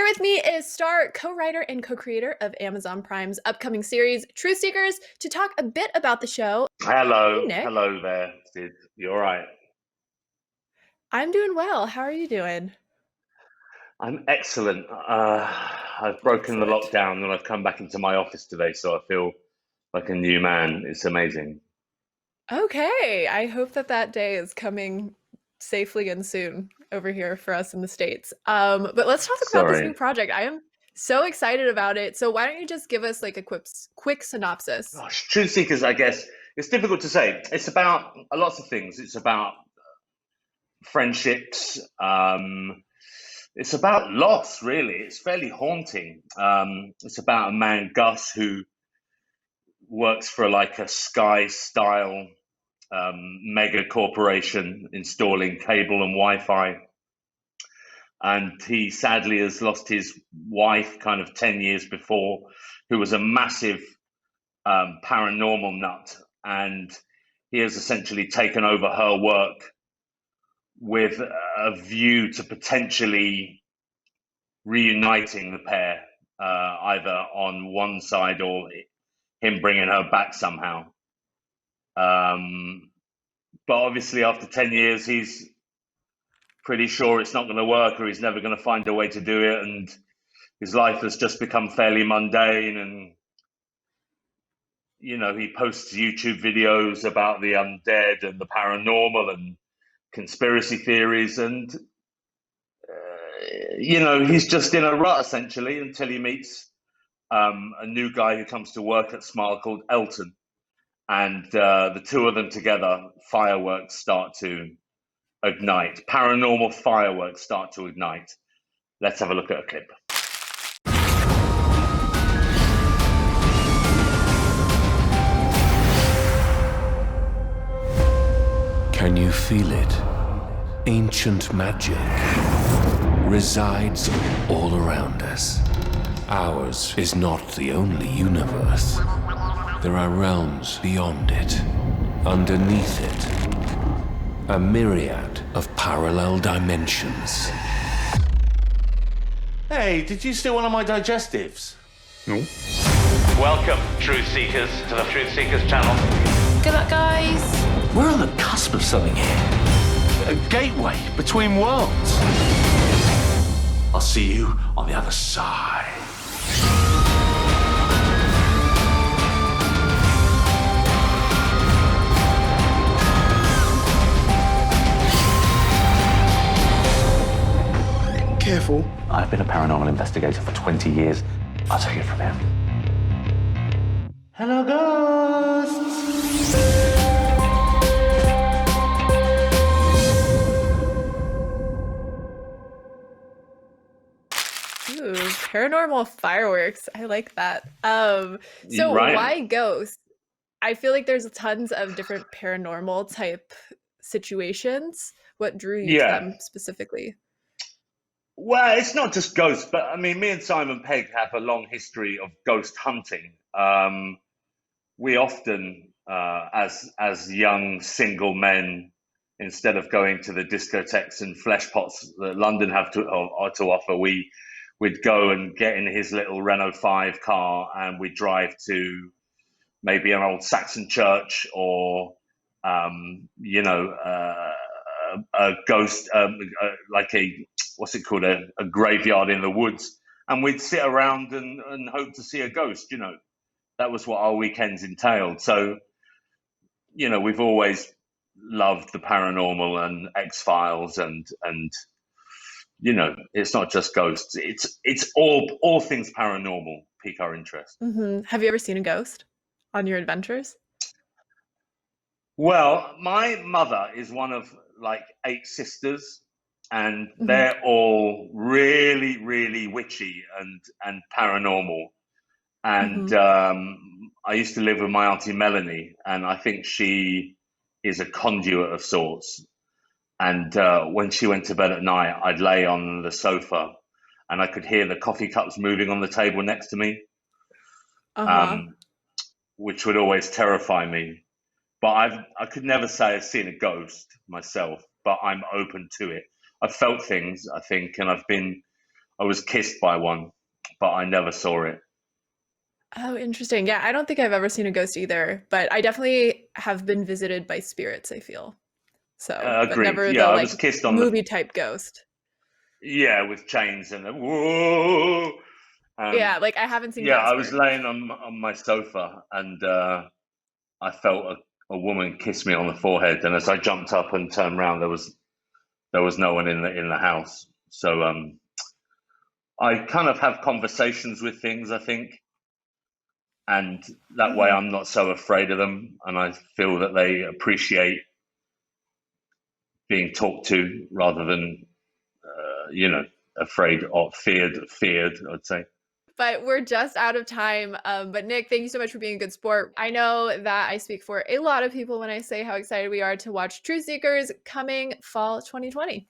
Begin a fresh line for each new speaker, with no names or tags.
with me is star, co-writer, and co-creator of Amazon Prime's upcoming series, Truth Seekers, to talk a bit about the show. Hey,
Hello,
Nick.
hello there, Sid. You all right?
I'm doing well. How are you doing?
I'm excellent. I've broken the
Excellent.
lockdown and I've come back into my office today, so I feel like a new man. It's amazing.
Okay. I hope that day is coming safely and soon over here for us in the States. But let's talk about this new
Sorry.
project. I am so excited about it. So why don't you just give us like a quick synopsis?
Gosh, Truth Seekers, I guess, it's difficult to say. It's about lots of things. It's about friendships. It's about loss, really. It's fairly haunting. It's about a man, Gus, who works for like a Sky style mega corporation installing cable and Wi-Fi, and he sadly has lost his wife kind of 10 years before, who was a massive paranormal nut, and he has essentially taken over her work with a view to potentially reuniting the pair, either on one side or him bringing her back somehow. But obviously, after 10 years, he's pretty sure it's not going to work, or he's never going to find a way to do it. And his life has just become fairly mundane. And, you know, he posts YouTube videos about the undead and the paranormal and conspiracy theories. And, you know, he's just in a rut, essentially, until he meets a new guy who comes to work at Smile called Elton. And the two of them together, fireworks start to ignite. Paranormal fireworks start to ignite. Let's have a look at a clip.
Can you feel it? Ancient magic resides all around us. Ours is not the only universe. There are realms beyond it, underneath it. A myriad of parallel dimensions.
Hey, did you steal one of my digestives?
No.
Welcome, Truth Seekers, to the Truth Seekers channel.
Good luck, guys.
We're on the cusp of something here. A gateway between worlds. I'll see you on the other side.
Careful.
I've been a paranormal investigator for 20 years. I'll take it from him.
Hello, ghosts!
Ooh, paranormal fireworks. I like that. So
Right.
why ghosts? I feel like there's tons of different paranormal type situations. What drew you to
Yeah.
them specifically?
Well, it's not just ghosts, but I mean, me and Simon Pegg have a long history of ghost hunting. We often, as young single men, instead of going to the discotheques and flesh pots that London have to offer, we'd go and get in his little Renault 5 car, and we'd drive to maybe an old Saxon church, or you know, a ghost, like a, what's it called, a graveyard in the woods, and we'd sit around and hope to see a ghost. You know, that was what our weekends entailed. So, you know, we've always loved the paranormal and X-Files, and you know, it's not just ghosts. It's all things paranormal pique our interest.
Have you ever seen a ghost on your adventures?
Well, my mother is one of like 8 sisters, and
hmm
they're all really, really witchy and paranormal. And
hmm
I used to live with my auntie Melanie, and I think she is a conduit of sorts. And when she went to bed at night, I'd lay on the sofa, and I could hear the coffee cups moving on the table next to me,
Uh-huh.
which would always terrify me. But I could never say I've seen a ghost myself, but I'm open to it. I've felt things, I think, and I was kissed by one, but I never saw it.
Oh, interesting. Yeah, I don't think I've ever seen a ghost either, but I definitely have been visited by spirits, I feel. So, but
Agreed.
never
Yeah,
the
I
like
was kissed on the
movie type ghost.
with chains and whoa.
Yeah, like I haven't seen
Yeah, I was
Casper.
laying on my sofa and I felt a woman kiss me on the forehead, and as I jumped up and turned around, there was no one in the house. So I kind of have conversations with things, I think, and that way I'm not so afraid of them, and I feel that they appreciate being talked to rather than afraid or feared, I'd say.
But we're just out of time. But Nick, thank you so much for being a good sport. I know that I speak for a lot of people when I say how excited we are to watch Truth Seekers coming fall 2020.